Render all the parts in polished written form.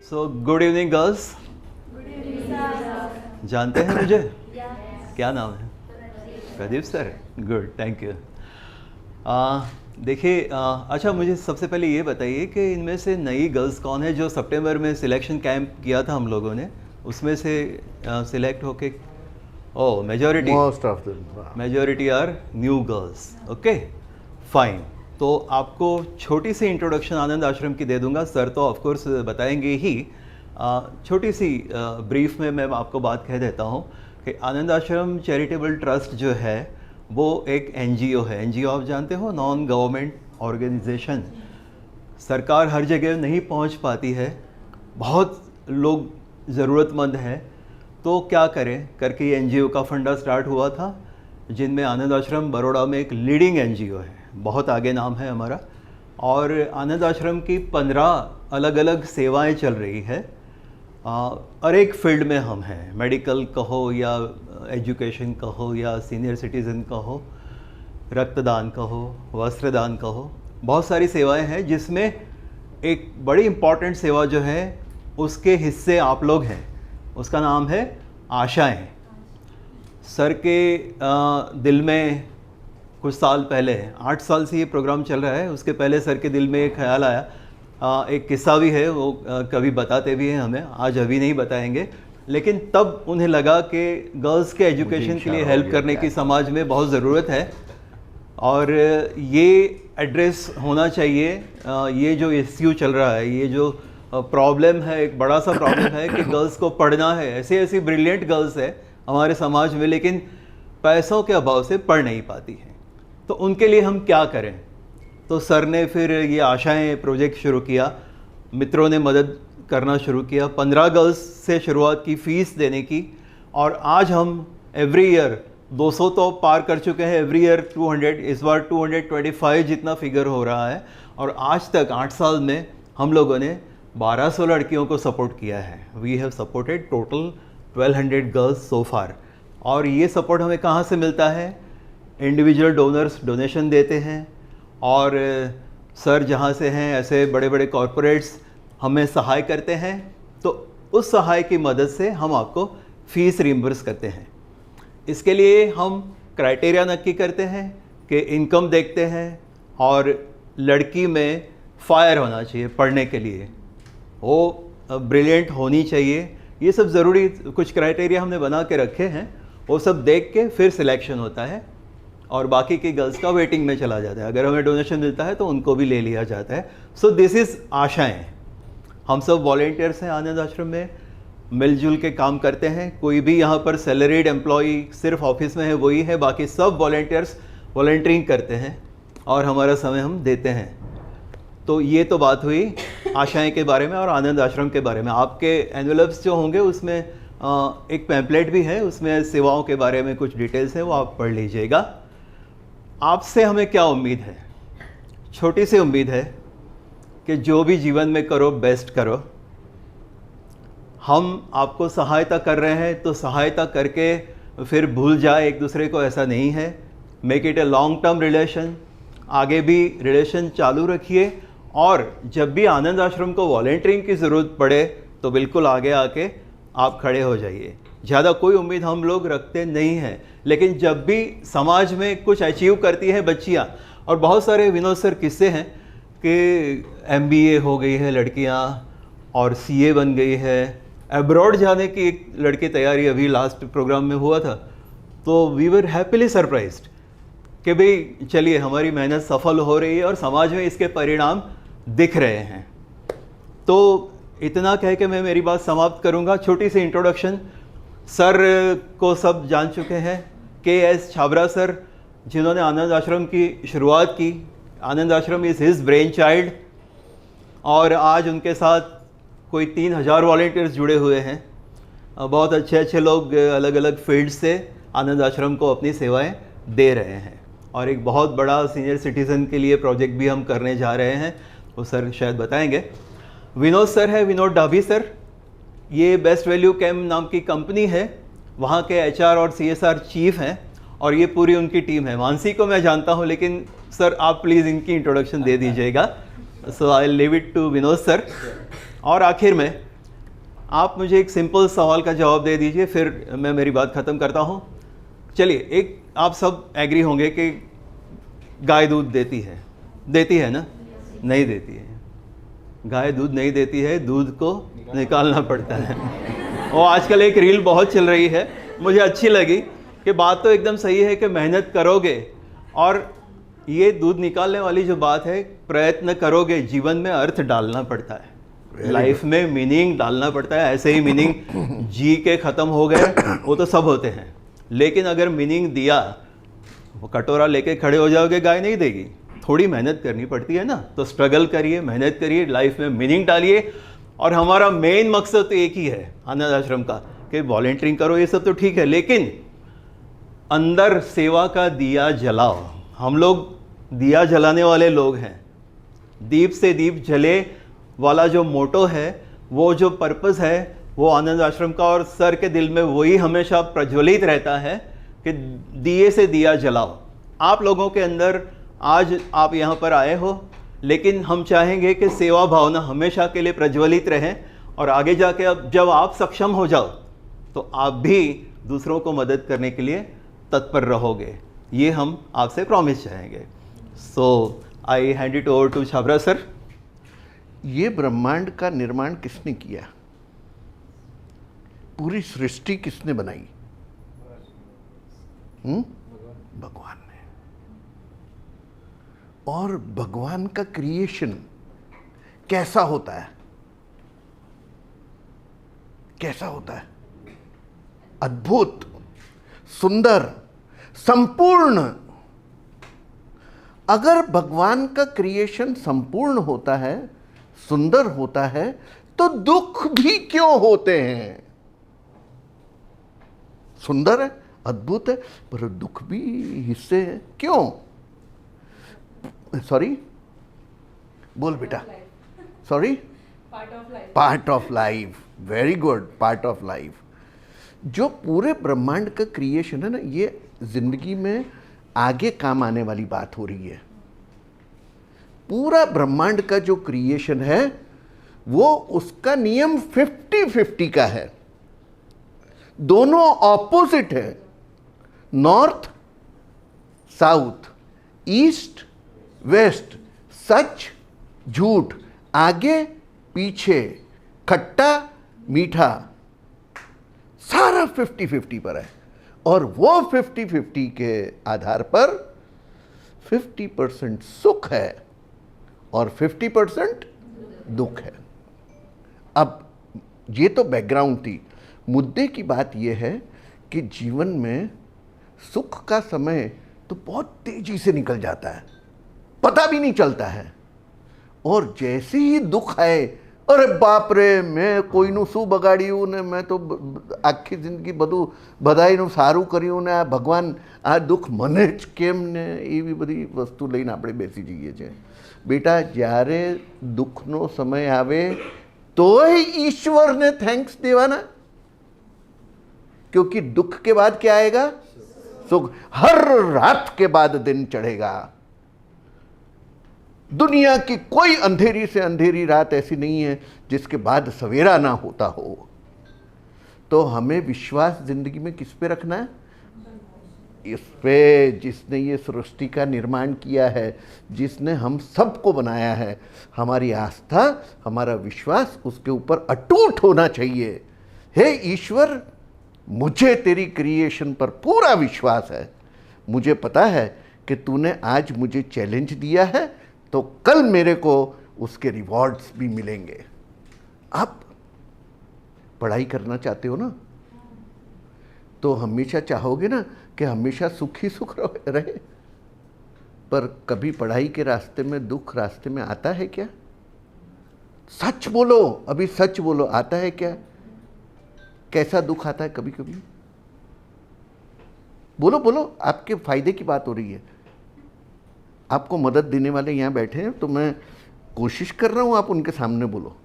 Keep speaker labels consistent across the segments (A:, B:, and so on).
A: So good evening girls. जानते हैं मुझे? क्या नाम है? Pradeep sir. Good, thank you. देखिए, अच्छा मुझे सबसे पहले ये बताइए कि इनमें से नई गर्ल्स कौन है जो सितंबर में सिलेक्शन कैंप किया था हम लोगों ने, उसमें से सिलेक्ट होके? Oh, majority,
B: most of them,
A: majority are new girls. Okay, fine. तो आपको छोटी सी इंट्रोडक्शन आनंद आश्रम की दे दूंगा। सर तो ऑफ कोर्स बताएंगे ही। छोटी सी ब्रीफ में मैं आपको बात कह देता हूँ कि आनंद आश्रम चैरिटेबल ट्रस्ट जो है वो एक एनजीओ है। एनजीओ आप जानते हो, नॉन गवर्नमेंट ऑर्गेनाइजेशन। सरकार हर जगह नहीं पहुँच पाती है, बहुत लोग ज़रूरतमंद हैं, तो क्या करें करके ये एनजीओ का फंडा स्टार्ट हुआ था, जिनमें आनंद आश्रम बड़ौदा में एक लीडिंग एनजीओ है, बहुत आगे नाम है हमारा। और आनंद आश्रम की 15 अलग अलग सेवाएं चल रही है और एक फील्ड में हम हैं, मेडिकल कहो या एजुकेशन कहो या सीनियर सिटीज़न कहो, रक्तदान कहो, वस्त्रदान कहो, बहुत सारी सेवाएं हैं, जिसमें एक बड़ी इम्पॉर्टेंट सेवा जो है उसके हिस्से आप लोग हैं। उसका नाम है आशाएं। सर के दिल में कुछ साल पहले, 8 साल से ये प्रोग्राम चल रहा है, उसके पहले सर के दिल में एक ख्याल आया। एक किस्सा भी है, वो कभी बताते भी हैं हमें, आज अभी नहीं बताएंगे, लेकिन तब उन्हें लगा कि गर्ल्स के एजुकेशन के लिए हेल्प करने की समाज में बहुत ज़रूरत है और ये एड्रेस होना चाहिए। ये जो इश्यू चल रहा है, ये जो प्रॉब्लम है, एक बड़ा सा प्रॉब्लम है कि गर्ल्स को पढ़ना है। ऐसी ब्रिलियंट गर्ल्स है हमारे समाज में, लेकिन पैसों के अभाव से पढ़ नहीं पाती हैं। तो उनके लिए हम क्या करें? तो सर ने फिर ये आशाएं प्रोजेक्ट शुरू किया, मित्रों ने मदद करना शुरू किया। 15 गर्ल्स से शुरुआत की फ़ीस देने की, और आज हम एवरी ईयर 200 तो पार कर चुके हैं, एवरी ईयर 200, इस बार 225 जितना फिगर हो रहा है। और आज तक 8 साल में हम लोगों ने 1200 लड़कियों को सपोर्ट किया है। We have supported total 1200 girls so far. और ये सपोर्ट हमें कहाँ से मिलता है? इंडिविजुअल डोनर्स डोनेशन देते हैं, और सर जहाँ से हैं ऐसे बड़े बड़े कॉरपोरेट्स हमें सहाय करते हैं, तो उस सहाय की मदद से हम आपको फ़ीस रिम्बर्स करते हैं। इसके लिए हम क्राइटेरिया नक्की करते हैं कि इनकम देखते हैं, और लड़की में फायर होना चाहिए पढ़ने के लिए, वो ब्रिलियंट होनी चाहिए। ये सब ज़रूरी कुछ क्राइटेरिया हमने बना के रखे हैं, वो सब देख के फिर सिलेक्शन होता है, और बाकी की गर्ल्स का वेटिंग में चला जाता है। अगर हमें डोनेशन मिलता है तो उनको भी ले लिया जाता है। सो दिस इज़ आशाएं। हम सब वॉलेंटियर्स हैं आनंद आश्रम में, मिलजुल के काम करते हैं। कोई भी यहाँ पर सैलरीड एम्प्लॉई सिर्फ ऑफिस में है वही है, बाकी सब वॉलेंटियर्स वॉलेंटियरिंग करते हैं और हमारा समय हम देते हैं। तो ये तो बात हुई आशाएं के बारे में और आनंद आश्रम के बारे में। आपके एनवेलप्स जो होंगे उसमें एक पैम्पलेट भी है, उसमें सेवाओं के बारे में कुछ डिटेल्स हैं, वो आप पढ़ लीजिएगा। आपसे हमें क्या उम्मीद है? छोटी सी उम्मीद है कि जो भी जीवन में करो बेस्ट करो। हम आपको सहायता कर रहे हैं तो सहायता करके फिर भूल जाए एक दूसरे को, ऐसा नहीं है। Make it a long term relation, आगे भी रिलेशन चालू रखिए, और जब भी आनंद आश्रम को वॉलेंटियरिंग की ज़रूरत पड़े तो बिल्कुल आगे आके आप खड़े हो जाइए। ज़्यादा कोई उम्मीद हम लोग रखते नहीं हैं, लेकिन जब भी समाज में कुछ अचीव करती हैं बच्चियाँ, और बहुत सारे विनोद सर किस्से हैं कि MBA हो गई है लड़कियाँ और CA बन गई है, अब्रॉड जाने की एक लड़की तैयारी अभी लास्ट प्रोग्राम में हुआ था। तो वी वर हैप्पीली सरप्राइज्ड कि भाई चलिए हमारी मेहनत सफल हो रही है और समाज में इसके परिणाम दिख रहे हैं। तो इतना कह के मैं मेरी बात समाप्त करूंगा। छोटी सी इंट्रोडक्शन, सर को सब जान चुके हैं, KS छाबरा सर जिन्होंने आनंद आश्रम की शुरुआत की। आनंद आश्रम इज़ हिज ब्रेन चाइल्ड, और आज उनके साथ कोई 3000 वॉलेंटियर्स जुड़े हुए हैं। बहुत अच्छे अच्छे लोग अलग अलग फील्ड से आनंद आश्रम को अपनी सेवाएं दे रहे हैं, और एक बहुत बड़ा सीनियर सिटीज़न के लिए प्रोजेक्ट भी हम करने जा रहे हैं, वो सर शायद बताएंगे। विनोद सर है, विनोद डाभी सर, ये बेस्ट वैल्यू कैम नाम की कंपनी है, वहाँ के HR और CSR चीफ हैं, और ये पूरी उनकी टीम है। मानसी को मैं जानता हूँ, लेकिन सर आप प्लीज़ इनकी इंट्रोडक्शन दे दीजिएगा। So I leave it to Vinod sir. और आखिर में आप मुझे एक सिंपल सवाल का जवाब दे दीजिए, फिर मैं मेरी बात ख़त्म करता हूँ। चलिए, एक आप सब एग्री होंगे कि गाय दूध देती है ना? नहीं देती है। गाय दूध नहीं देती है, दूध को निकालना पड़ता है। और आजकल एक रील बहुत चल रही है, मुझे अच्छी लगी कि बात तो एकदम सही है कि मेहनत करोगे और ये दूध निकालने वाली जो बात है, प्रयत्न करोगे, जीवन में अर्थ डालना पड़ता है, लाइफ में मीनिंग डालना पड़ता है। ऐसे ही मीनिंग जी के ख़त्म हो गए वो तो सब होते हैं, लेकिन अगर मीनिंग दिया, वो कटोरा लेके खड़े हो जाओगे, गाय नहीं देगी। थोड़ी मेहनत करनी पड़ती है ना, तो स्ट्रगल करिए, मेहनत करिए, लाइफ में मीनिंग डालिए। और हमारा मेन मकसद तो एक ही है अनाथ आश्रम का कि वॉलेंटियरिंग करो, ये सब तो ठीक है, लेकिन अंदर सेवा का दिया जलाओ। हम लोग दिया जलाने वाले लोग हैं। दीप से दीप जले वाला जो मोटो है, वो जो पर्पस है, वो आनंद आश्रम का और सर के दिल में वही हमेशा प्रज्वलित रहता है कि दिए से दिया जलाओ। आप लोगों के अंदर आज आप यहाँ पर आए हो, लेकिन हम चाहेंगे कि सेवा भावना हमेशा के लिए प्रज्वलित रहे और आगे जाके अब जब आप सक्षम हो जाओ तो आप भी दूसरों को मदद करने के लिए तत्पर रहोगे। ये हम आपसे प्रॉमिस चाहेंगे। So I hand it over to Chhabra sir.
B: ये ब्रह्मांड का निर्माण किसने किया? पूरी सृष्टि किसने बनाई? भगवान ने। और भगवान का क्रिएशन कैसा होता है? कैसा होता है? अद्भुत, सुंदर, संपूर्ण। अगर भगवान का क्रिएशन संपूर्ण होता है, सुंदर होता है, तो दुख भी क्यों होते हैं? सुंदर है, अद्भुत है, पर दुख भी हिस्से है, क्यों? सॉरी, बोल बेटा। Sorry, part of life. Very good, part of life. जो पूरे ब्रह्मांड का क्रिएशन है ना, ये जिंदगी में आगे काम आने वाली बात हो रही है। पूरा ब्रह्मांड का जो क्रिएशन है, वो उसका नियम 50-50 का है। दोनों ऑपोजिट है, नॉर्थ साउथ, ईस्ट वेस्ट, सच झूठ, आगे पीछे, खट्टा मीठा, सारा 50-50 पर है। और वो 50-50 के आधार पर 50% सुख है और 50% दुख है। अब ये तो बैकग्राउंड थी। मुद्दे की बात यह है कि जीवन में सुख का समय तो बहुत तेजी से निकल जाता है, पता भी नहीं चलता है। और जैसे ही दुख आए, अरे बाप रे, मैं कोईનું શું બગાડ્યું ને मैं तो આખી જિંદગી બધું બધાયનું સારું કર્યું ને આ ભગવાન આ દુઃખ મને જ કેમ ને, એવી બધી વસ્તુ લઈને આપણે બેસી જઈએ છીએ। બેટા, જ્યારે દુઃખનો સમય આવે તોય ઈશ્વરને થેન્ક્સ દેવાના, क्योंकि दुख के बाद क्या आएगा? सुख। हर रात के बाद दिन चढ़ेगा। दुनिया की कोई अंधेरी से अंधेरी रात ऐसी नहीं है जिसके बाद सवेरा ना होता हो। तो हमें विश्वास जिंदगी में किस पे रखना है? इस पे जिसने ये सृष्टि का निर्माण किया है, जिसने हम सबको बनाया है। हमारी आस्था, हमारा विश्वास उसके ऊपर अटूट होना चाहिए। हे ईश्वर, मुझे तेरी क्रिएशन पर पूरा विश्वास है। मुझे पता है कि तूने आज मुझे चैलेंज दिया है, तो कल मेरे को उसके रिवॉर्ड्स भी मिलेंगे। आप पढ़ाई करना चाहते हो ना, तो हमेशा चाहोगे ना कि हमेशा सुख ही सुख रहे। पर कभी पढ़ाई के रास्ते में दुख रास्ते में आता है क्या? सच बोलो, अभी सच बोलो, आता है क्या? कैसा दुख आता है कभी कभी? बोलो बोलो, आपके फायदे की बात हो रही है। आपको मदद देने वाले यहाँ बैठे हैं, तो मैं कोशिश कर रहा हूँ, आप उनके सामने बोलो।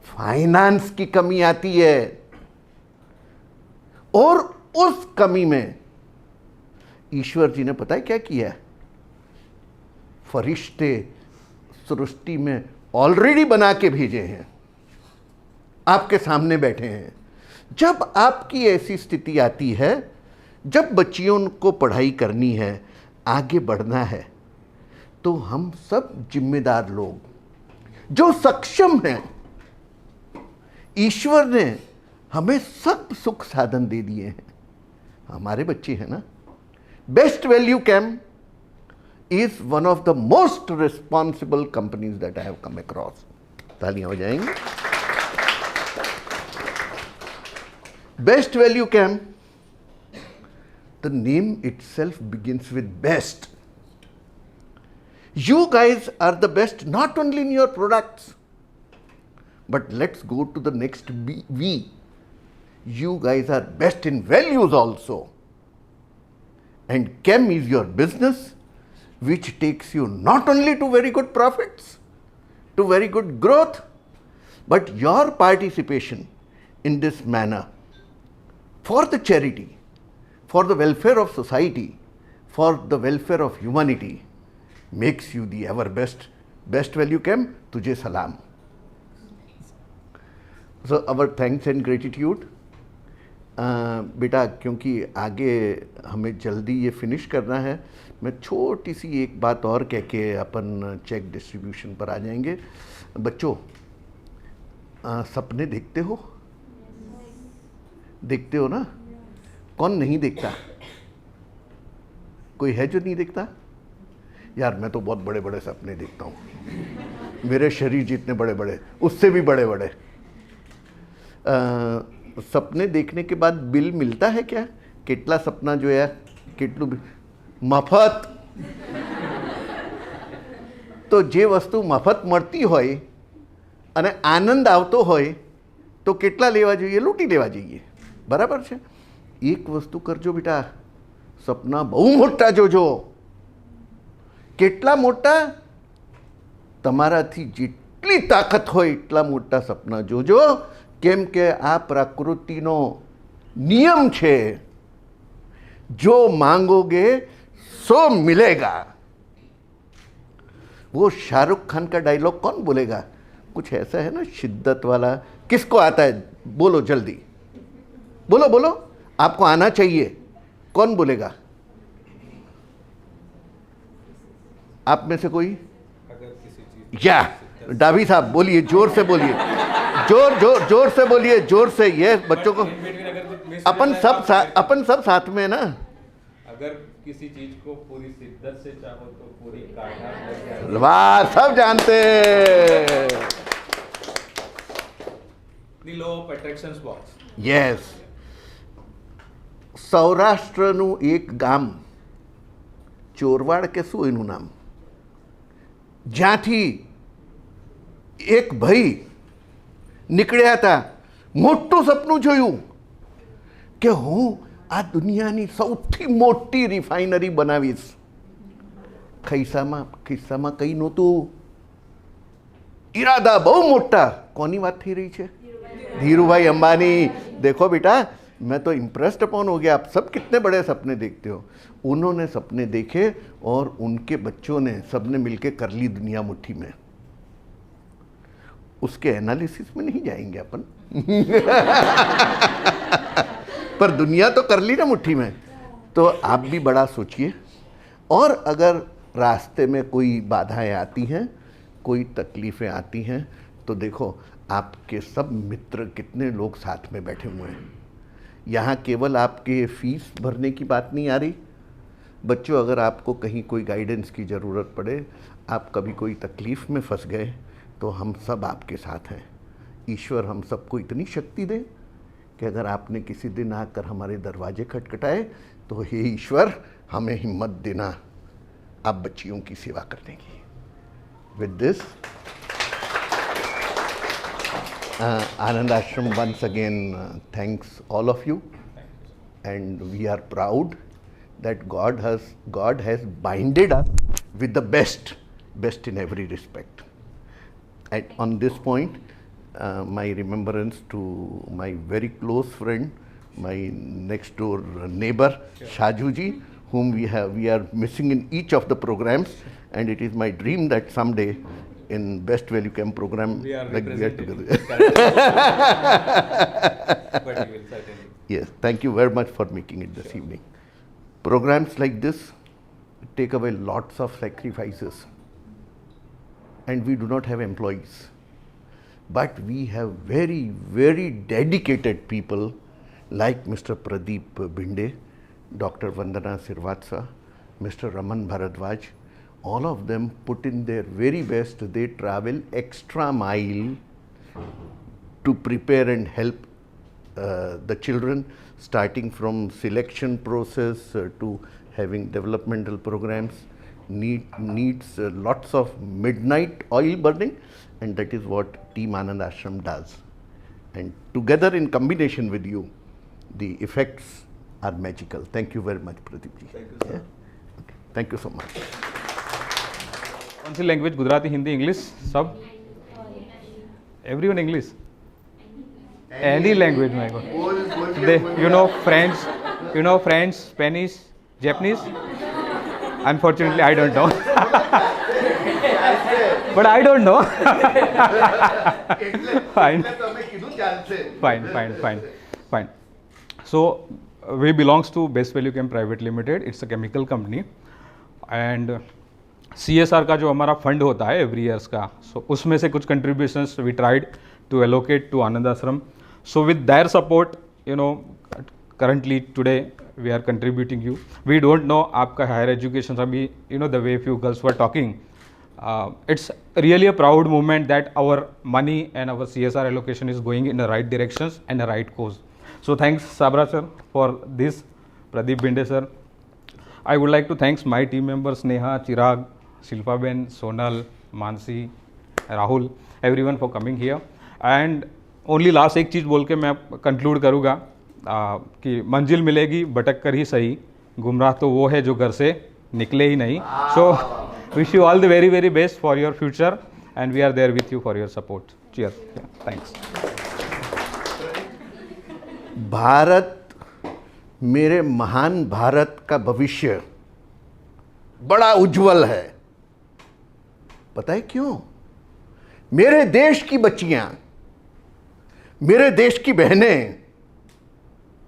B: फाइनेंस की कमी आती है, और उस कमी में ईश्वर जी ने पता है क्या किया? फरिश्ते सृष्टि में ऑलरेडी बना के भेजे हैं। आपके सामने बैठे हैं। जब आपकी ऐसी स्थिति आती है, जब बच्चियों को पढ़ाई करनी है, आगे बढ़ना है, तो हम सब जिम्मेदार लोग जो सक्षम हैं, ईश्वर ने हमें सब सुख साधन दे दिए हैं, हमारे बच्चे हैं ना। Best value cam is one of the most responsible companies that I have come across. तालियां हो जाएंगी। Best value cam, the name itself begins with best. You guys are the best not only in your products, but let's go to the next V. You guys are best in values also. And Chem is your business, which takes you not only to very good profits, to very good growth, but your participation in this manner for the charity, for the welfare of society, for the welfare of humanity, makes you the ever best. Best value Chem, tujhe salam. So our thanks and gratitude. बेटा, क्योंकि आगे हमें जल्दी ये finish करना है, मैं छोटी सी एक बात और कह के अपन चेक डिस्ट्रीब्यूशन पर आ जाएंगे। बच्चों, सपने देखते हो? देखते हो ना? कौन नहीं देखता? कोई है जो नहीं देखता? यार मैं तो बहुत बड़े बड़े सपने देखता हूँ, मेरे शरीर जितने बड़े बड़े, उससे भी बड़े बड़े। सपने देखने के बाद बिल मिलता है क्या? કેટલા સપના જોયા, કેટલું મફત? તો જે વસ્તુ મફત મળતી હોય અને આનંદ આવતો હોય તો કેટલા લેવા જોઈએ? લૂંટી લેવા જોઈએ, બરાબર છે? એક વસ્તુ કરજો બેટા, સપના બહુ મોટા જોજો। કેટલા મોટા? તમારાથી જેટલી તાકાત હોય એટલા મોટા સપના જોજો, કેમ કે આ પ્રકૃતિનો નિયમ છે, जो मांगोगे सो मिलेगा। वो शाहरुख खान का डायलॉग कौन बोलेगा? कुछ ऐसा है ना, शिद्दत वाला। किसको आता है? बोलो जल्दी, बोलो बोलो, आपको आना चाहिए। कौन बोलेगा? आप में से कोई? या डाभी साहब बोलिए, जोर से बोलिए, जोर जोर जोर से बोलिए, जोर से। ये बच्चों को अपन सब साथ में है ना।
C: अगर किसी चीज को पूरी शिद्दत से चाहो तो पूरी कायनात।
B: वाह, सब जानते।
C: The law of attraction works.
B: Yes. સૌરાષ્ટ્રનું એક ગામ, ચોરવાડ કે શું એનું નામ, જ્યાંથી એક ભાઈ નીકળ્યા હતા, મોટું સપનું જોયું કે હું આ દુનિયાની સૌથી મોટી રિફાઇનરી બનાવીશ। ખિસ્સામાં કંઈ નહોતું, ઈરાદા બહુ મોટા। કોની વાત થઈ રહી છે? धीरूभाई अंबानी। देखो बेटा, मैं तो इम्प्रेस्ड अपॉन हो गया, आप सब कितने बड़े सपने देखते हो। उन्होंने सपने देखे और उनके बच्चों ने सबने मिलके कर ली दुनिया मुट्ठी में। उसके एनालिसिस में नहीं जाएंगे अपन पर दुनिया तो कर ली ना मुट्ठी में। तो आप भी बड़ा सोचिए, और अगर रास्ते में कोई बाधाएं आती हैं, कोई तकलीफ़ें आती हैं, तो देखो आपके सब मित्र कितने लोग साथ में बैठे हुए हैं। यहाँ केवल आपके फीस भरने की बात नहीं आ रही। बच्चों, अगर आपको कहीं कोई गाइडेंस की ज़रूरत पड़े, आप कभी कोई तकलीफ़ में फंस गए, तो हम सब आपके साथ हैं। ईश्वर हम सबको इतनी शक्ति दे कि अगर आपने किसी दिन आकर हमारे दरवाजे खटखटाए, तो हे ईश्वर हमें हिम्मत देना आप बच्चियों की सेवा करने की। With this Anand Ashram once again thanks all of you, and we are proud that God has binded us with the best in every respect. And on this point, my remembrance to my very close friend, my next door neighbor Shaju ji, whom we are missing in each of the programs, and it is my dream that someday in Best Value Camp program.
C: We are
B: like we are
C: representing.
B: together.
C: But we will certainly.
B: Yes, thank you very much for making it this evening. Programs like this take away lots of sacrifices, and we do not have employees. But we have very, very dedicated people like Mr. Pradeep Bhinde, Dr. Vandana Sirvatsa, Mr. Raman Bharadwaj. All of them put in their very best. They travel extra mile to prepare and help the children, starting from selection process to having developmental programs. Needs lots of midnight oil burning, and that is what Team Anand Ashram does. And together in combination with you, the effects are magical. Thank you very much, Pradeep ji.
A: Thank you, sir.
B: Yeah? Okay. Thank you so much.
D: कौन सी language? Gujarati, Hindi, English, सब? Everyone English? Any language my God. They, you know French, Spanish, Japanese? Unfortunately, I don't know. But I don't know. Fine. So we belongs to Best Value Chem Private Limited. It's a chemical company. And CSR का जो हमारा fund होता है every years का, सो उसमें से कुछ contributions we tried to allocate to Anand Ashram. So with their support, you know, currently today we are contributing you. We don't know आपका हायर एजुकेशन अभी, you know, the way few girls were talking, it's really a proud moment that our money and our CSR allocation is going in the right directions and the right cause. So thanks Sabra sir for this, Pradeep Bhinde sir. I would like to thanks my team members Neha, Chirag, Shilpa Ben, Sonal, Mansi, Rahul, everyone for coming here. And only last एक चीज़ बोल के मैं conclude करूँगा कि मंजिल मिलेगी भटक कर ही सही, गुमराह तो वो है जो घर से निकले ही नहीं. So wish you all the very, very best for your future, and we are there with you for your support. Cheers. Yeah, thanks.
B: Bharat, मेरे महान भारत का भविष्य बड़ा उज्जवल है. पता है क्यों? मेरे देश की बच्चियां, मेरे देश की बहनें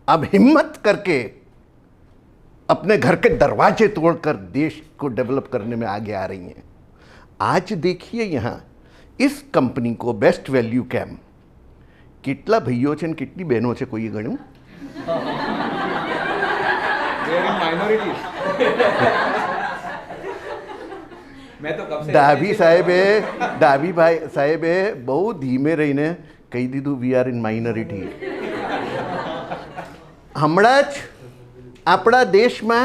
B: अब हिम्मत करके अपने घर के दरवाजे तोड़कर देश को डेवलप करने में आगे आ रही हैं. आज देखिए यहाँ इस कंपनी को बेस्ट वैल्यू कैम કેટલા ભાઈઓ છે ને કેટલી બહેનો છે કોઈ ગણ્યું? ડાભી સાહેબે બહુ ધીમે રહીને કહી દીધું વી આર ઇન માઇનોરિટી. હમણાં જ આપણા દેશમાં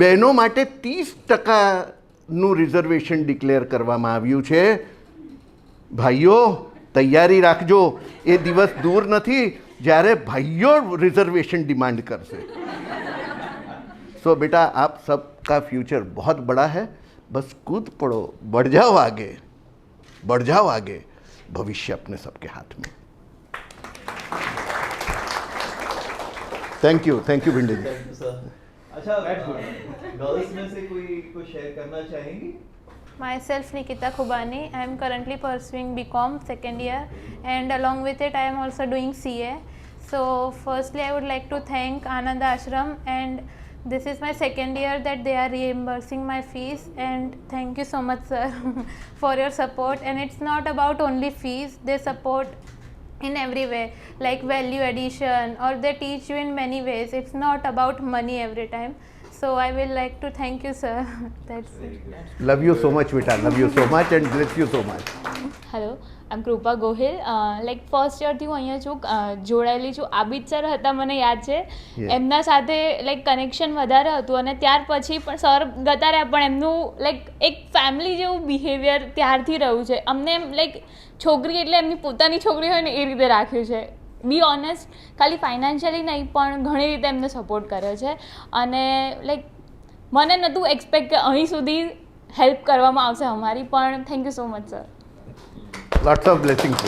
B: બહેનો માટે 30%નું રિઝર્વેશન ડિક્લેર કરવામાં આવ્યું છે. ભાઈઓ તૈયારી રાખજો, એ દિવસ દૂર નથી જ્યારે ભાઈઓ રિઝર્વેશન ડિમાન્ડ કરશે. सो बेटा आप सबका फ्यूचर बहुत बड़ा है, बस कूद पड़ो, बढ़ जाओ आगे, भविष्य अपने सबके हाथ में. Thank you Bhinde ji.
A: Thank you sir. अच्छा, गर्ल्स में से कोई कुछ शेयर करना चाहेंगी?
E: Myself Nikita Khubani. I am currently pursuing BCom second year, and along with it I am also doing CA. So firstly I would like to thank Anand Ashram, and this is my second year that they are reimbursing my fees, and thank you so much sir for your support. And it's not about only fees, they support in every way, like value addition, or they teach you in many ways. It's not about money every time. So I will like to thank you sir. That's it.
B: Love you so much बेटा, love you so much and bless you so much.
F: Hello, I am Kripa Gohil. Like first યરથી હું અહીંયા છું, જોડાયેલી છું. Abid sir હતા, મને યાદ છે. એમના સાથે લાઈક કનેક્શન વધારે હતું, અને ત્યાર પછી પણ સર ગતા રહ્યા, પણ એમનું લાઈક એક ફેમિલી જેવું બિહેવિયર ત્યારથી રહ્યું છે. અમને એમ લાઈક છોકરી એટલે એમની પોતાની છોકરી હોય ને એ રીતે રાખ્યું છે. બી ઓનેસ્ટ, ખાલી ફાઇનાન્શિયલી નહીં પણ ઘણી રીતે એમને સપોર્ટ કર્યો છે. અને લાઈક મને નહોતું એક્સપેક્ટ કે અહીં સુધી હેલ્પ કરવામાં આવશે અમારી, પણ thank you so much sir.
B: Lots of blessings.